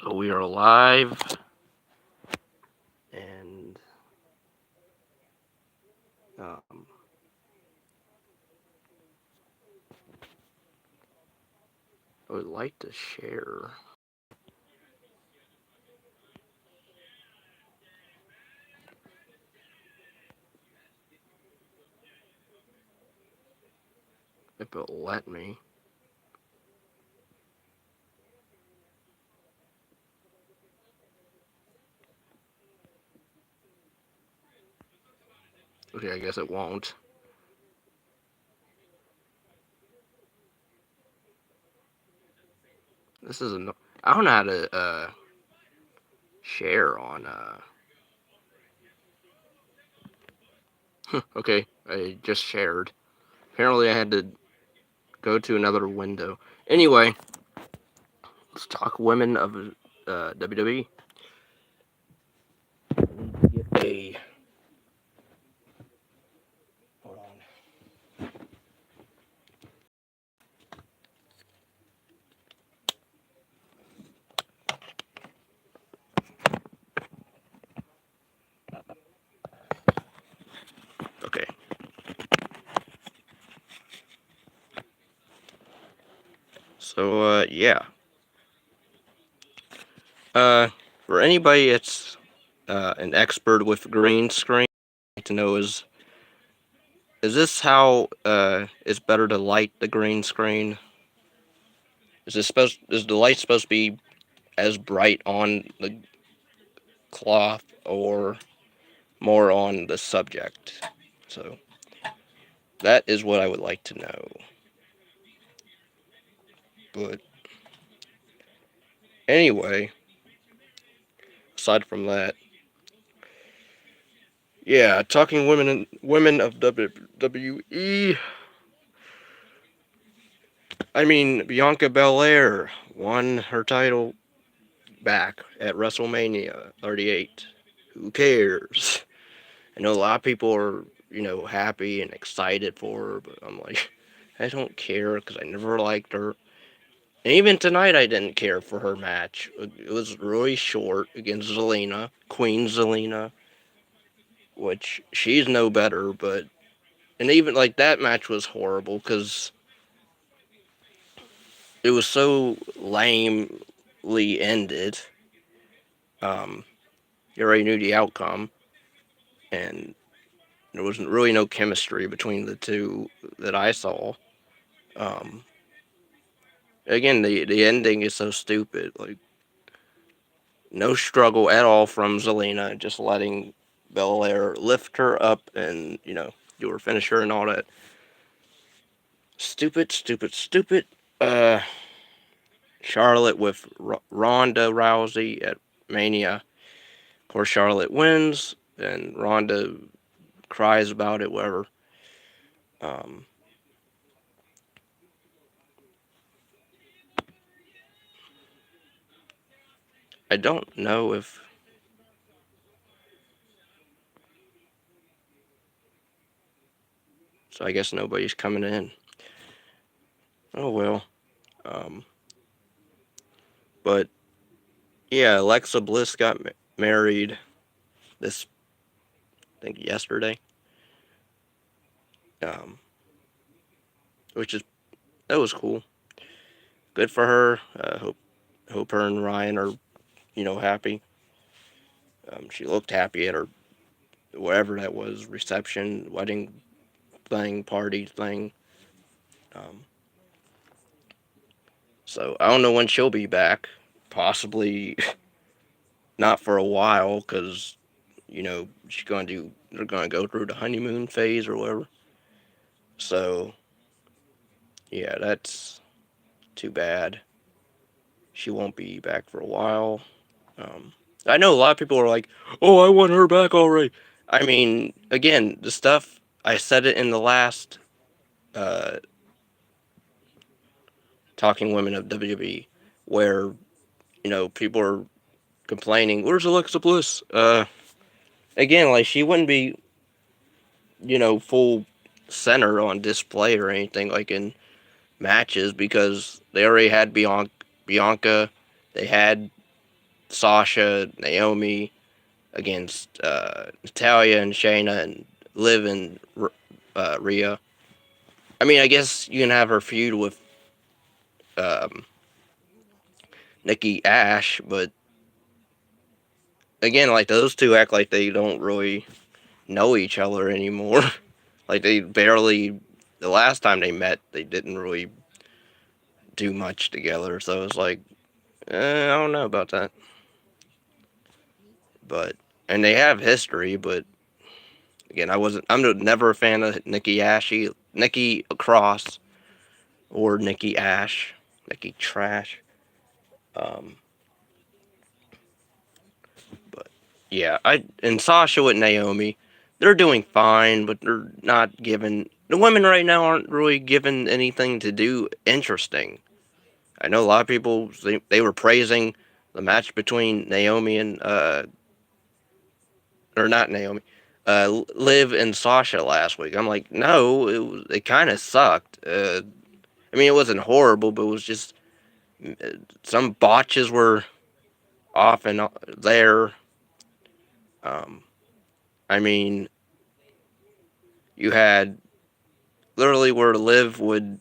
So we are live, and I would like to share. If it'll let me. Okay, I guess it won't. This is a. I don't know how to share on. Okay, I just shared. Apparently, I had to go to another window. Anyway, let's talk women of WWE. Get a. Hold on. Okay. So yeah. For anybody that's an expert with green screen, I'd like to know is this how it's better to light the green screen? Is the light supposed to be as bright on the cloth or more on the subject? So that is what I would like to know. But anyway, aside from that, yeah, talking women of WWE. I mean, Bianca Belair won her title back at WrestleMania 38. Who cares? I know a lot of people are, happy and excited for her, but I'm like, I don't care because I never liked her. And even tonight, I didn't care for her match. It was really short against Zelina, Queen Zelina, which she's no better, but. And even, like, that match was horrible because it was so lamely ended. You already knew the outcome, and there wasn't really no chemistry between the two that I saw. Um, Again, the ending is so stupid. Like, no struggle at all from Zelina, just letting Belair lift her up and, do her finisher and all that. Stupid, stupid, stupid. Uh, Charlotte with Ronda Rousey at Mania. Of course, Charlotte wins, and Ronda cries about it, whatever. Um, I don't know if. So I guess nobody's coming in. Oh well. Um, but yeah, Alexa Bliss got married this, I think, yesterday. Um, which is that was cool. Good for her. Hope her and Ryan are, happy. She looked happy at her whatever that was, reception, wedding thing, party thing. Um, so I don't know when she'll be back. Possibly not for a while, because she's going to do. They're going to go through the honeymoon phase or whatever. So yeah, that's too bad. She won't be back for a while. Um, I know a lot of people are like, "Oh, I want her back already." I mean, again, the stuff I said it in the last uh, Talking Women of WWE, where people are complaining, "Where's Alexa Bliss?" Again, like, she wouldn't be full center on display or anything like in matches because they already had Bianca, they had Sasha, Naomi against Natalia and Shayna and Liv and Rhea. I mean, I guess you can have her feud with um, Nikki Ash, but again, like those two act like they don't really know each other anymore. Like they barely. The last time they met, they didn't really do much together. So it's like, I don't know about that. But and they have history, but again, I'm never a fan of Nikki Cross, or Nikki Ash, Nikki Trash. Um, but yeah, I and Sasha with Naomi, they're doing fine, but they're not given. The women right now aren't really given anything to do interesting. I know a lot of people they were praising the match between Naomi and or not Naomi, Liv and Sasha last week. I'm like, no, it kind of sucked. I mean, it wasn't horrible, but it was just some botches were off and there. Um, I mean, you had literally where Liv would,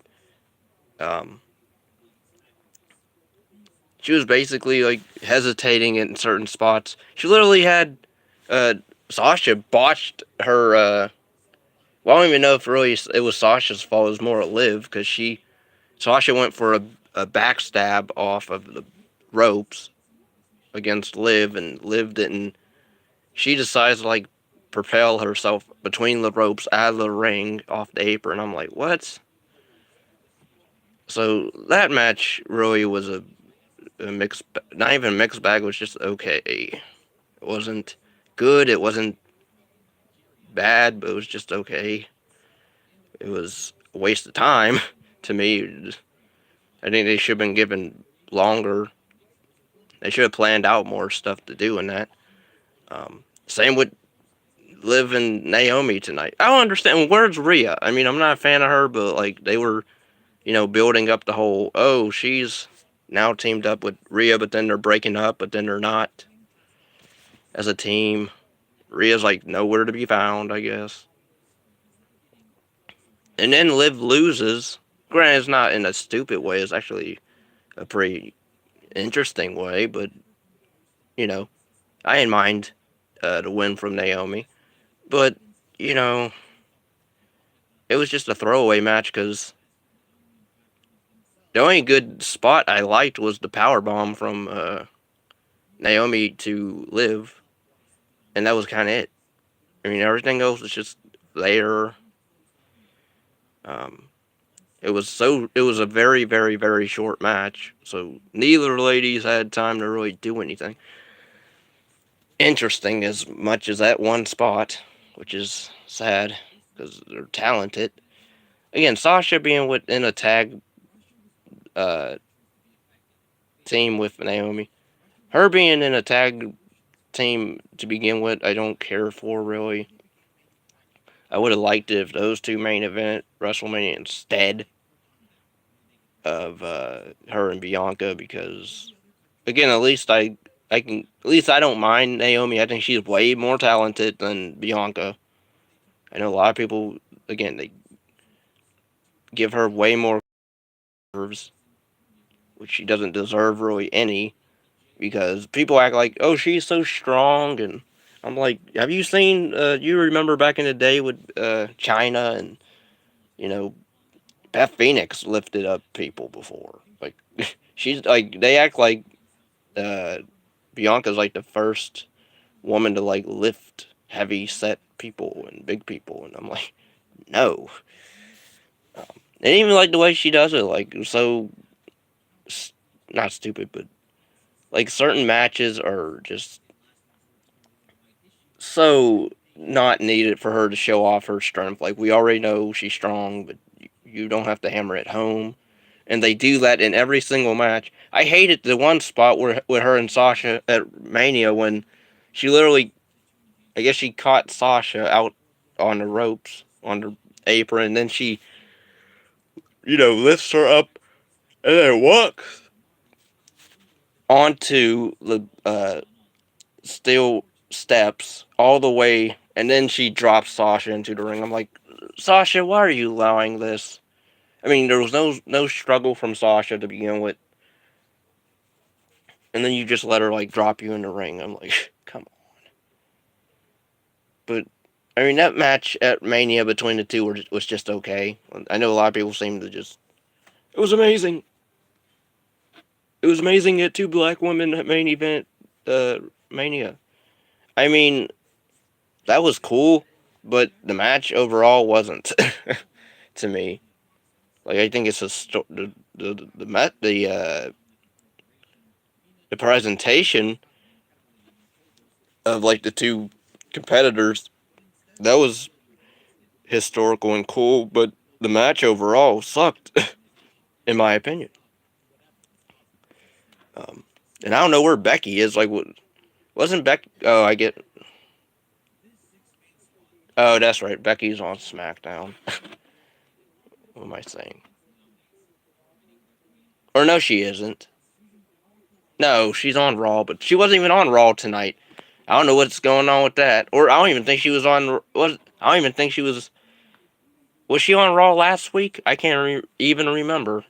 um, she was basically like hesitating in certain spots. She literally had uh, Sasha botched her. Well, I don't even know if really it was Sasha's fault. It was more Liv because Sasha went for a backstab off of the ropes against Liv, and Liv didn't. She decides to like propel herself between the ropes out of the ring off the apron. I'm like, what? So that match really was a mixed, not even a mixed bag. It was just okay. It wasn't good. It wasn't bad, but it was just okay. It was a waste of time to me. I think they should have been given longer. They should have planned out more stuff to do in that. Same with Liv and Naomi tonight. I don't understand. Where's Rhea? I mean, I'm not a fan of her, but like they were, building up the whole. Oh, she's now teamed up with Rhea, but then they're breaking up, but then they're not as a team. Rhea's like nowhere to be found, I guess. And then Liv loses. Granted, it's not in a stupid way. It's actually a pretty interesting way, but you know, I didn't mind the win from Naomi. But you know, it was just a throwaway match because the only good spot I liked was the power bomb from Naomi to Liv, and that was kind of it. I mean, everything else was just there. Um, it was a very very very short match, so neither ladies had time to really do anything interesting as much as that one spot, which is sad because they're talented. Again, Sasha being in a tag uh, team with Naomi, her being in a tag team to begin with, I don't care for really. I would have liked it if those two main event WrestleMania instead of her and Bianca because again, at least I don't mind Naomi. I think she's way more talented than Bianca. I know a lot of people again they give her way more curves, which she doesn't deserve really any because people act like oh she's so strong and I'm like have you seen you remember back in the day with China and you know Beth Phoenix lifted up people before. Like she's like they act like uh, Bianca's like the first woman to like lift heavy set people and big people, and I'm like, no. And even like the way she does it, like so not stupid, but like certain matches are just so not needed for her to show off her strength. Like we already know she's strong, but you don't have to hammer it home. And they do that in every single match. I hated the one spot where with her and Sasha at Mania when she literally, I guess she caught Sasha out on the ropes on the apron, and then she, lifts her up and then walks. onto the steel steps all the way, and then she drops Sasha into the ring. I'm like, Sasha, why are you allowing this? I mean, there was no struggle from Sasha to begin with, and then you just let her like drop you in the ring. I'm like, come on. But I mean, that match at Mania between the two was just okay. I know a lot of people seem to just. It was amazing. It was amazing at two black women at main event Mania. I mean, that was cool, but the match overall wasn't to me. Like I think it's the presentation of like the two competitors, that was historical and cool, but the match overall sucked, in my opinion. Um, and I don't know where Becky is. Like, wasn't Becky? Oh, I get. Oh, that's right. Becky's on SmackDown. What am I saying? Or no, she isn't. No, she's on Raw, but she wasn't even on Raw tonight. I don't know what's going on with that. Or I don't even think she was on. I don't even think she was. Was she on Raw last week? I can't even remember.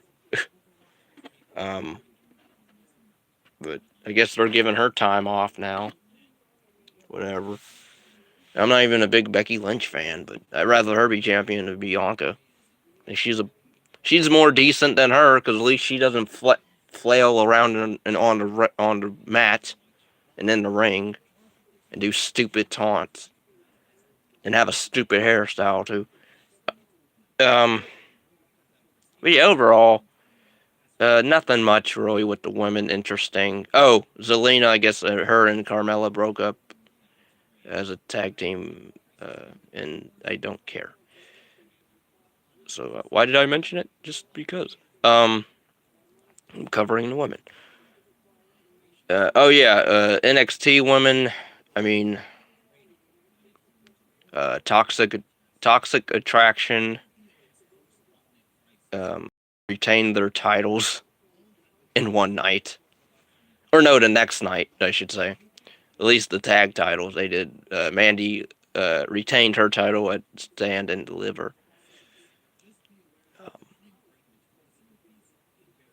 Um, but I guess they're giving her time off now. Whatever. I'm not even a big Becky Lynch fan, but I'd rather her be champion than Bianca. And she's more decent than her because at least she doesn't flail around and on the mat and in the ring and do stupid taunts and have a stupid hairstyle too. Um, but yeah, overall, nothing much really with the women interesting. Oh, Zelina, I guess her and Carmella broke up as a tag team, and I don't care. So why did I mention it? Just because. I'm covering the women. Oh yeah, NXT women. I mean, toxic attraction. Um, retained their titles in one night, or no, the next night, I should say. At least the tag titles they did. Mandy retained her title at Stand and Deliver,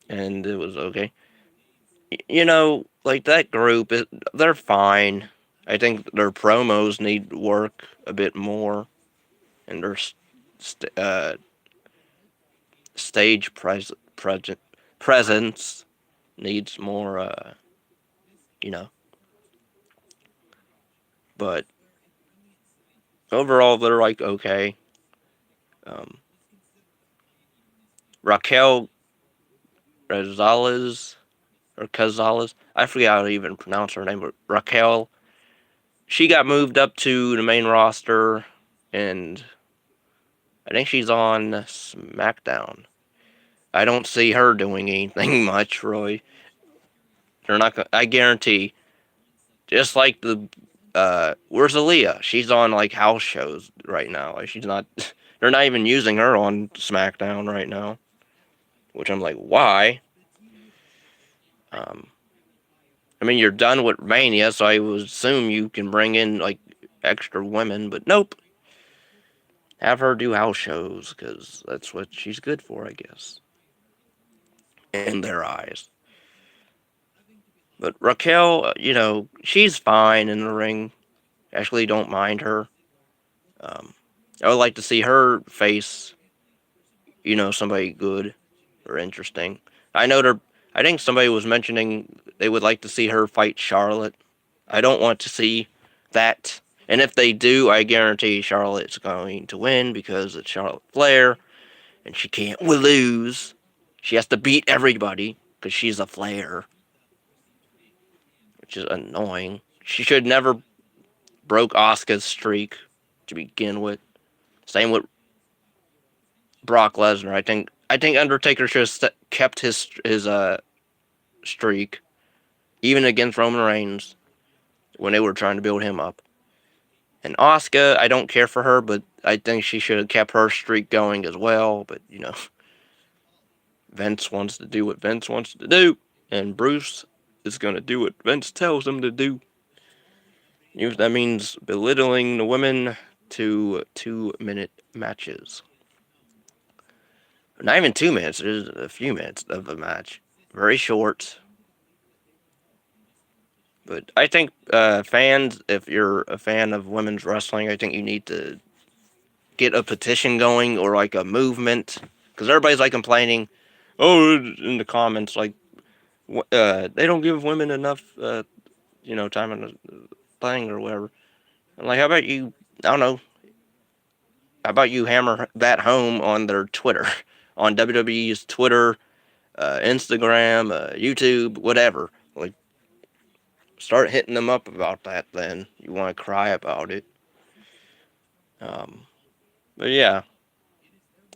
and it was okay. You know, like that group, they're fine. I think their promos need work a bit more, and their st- uh, stage presence needs more. You know, but overall, they're like okay. Um, Raquel Rosales or Cazales, I forget how to even pronounce her name, but Raquel, she got moved up to the main roster, and I think she's on SmackDown. I don't see her doing anything much, really. They're not. I guarantee. Just like the, where's Aaliyah? She's on like house shows right now. Like she's not. They're not even using her on SmackDown right now. Which I'm like, why? Um, I mean, you're done with Mania, so I would assume you can bring in like extra women, but nope. Have her do house shows because that's what she's good for, I guess, in their eyes. But Raquel, she's fine in the ring. Actually, don't mind her. Um, I would like to see her face, somebody good or interesting. I know there. I think somebody was mentioning they would like to see her fight Charlotte. I don't want to see that. And if they do, I guarantee Charlotte's going to win because it's Charlotte Flair, and she can't lose. She has to beat everybody because she's a Flair, which is annoying. She should never broke Asuka's streak to begin with. Same with Brock Lesnar. I think Undertaker should have kept his streak, even against Roman Reigns when they were trying to build him up. And Asuka, I don't care for her, but I think she should have kept her streak going as well. But Vince wants to do what Vince wants to do, and Bruce is going to do what Vince tells them to do. That means belittling the women to 2-minute matches. Not even 2 minutes, there's a few minutes of a match. Very short. But I think fans, if you're a fan of women's wrestling, I think you need to get a petition going or like a movement. Because everybody's like complaining, in the comments, like, they don't give women enough, time in the thing or whatever. I'm like, how about you, I don't know, how about you hammer that home on their Twitter, on WWE's Twitter, Instagram, YouTube, whatever. Like, start hitting them up about that. Then you want to cry about it. But yeah,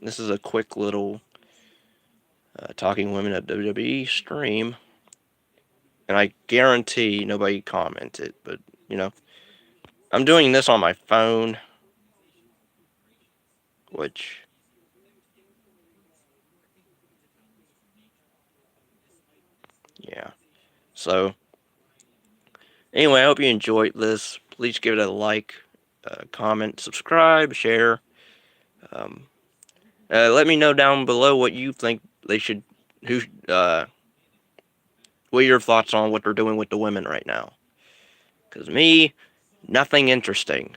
this is a quick little talking women at WWE stream, and I guarantee nobody commented. But I'm doing this on my phone, which yeah. So anyway, I hope you enjoyed this. Please give it a like, comment, subscribe, share. Um, let me know down below what you think they should. Who? What are your thoughts on what they're doing with the women right now? Because me, nothing interesting.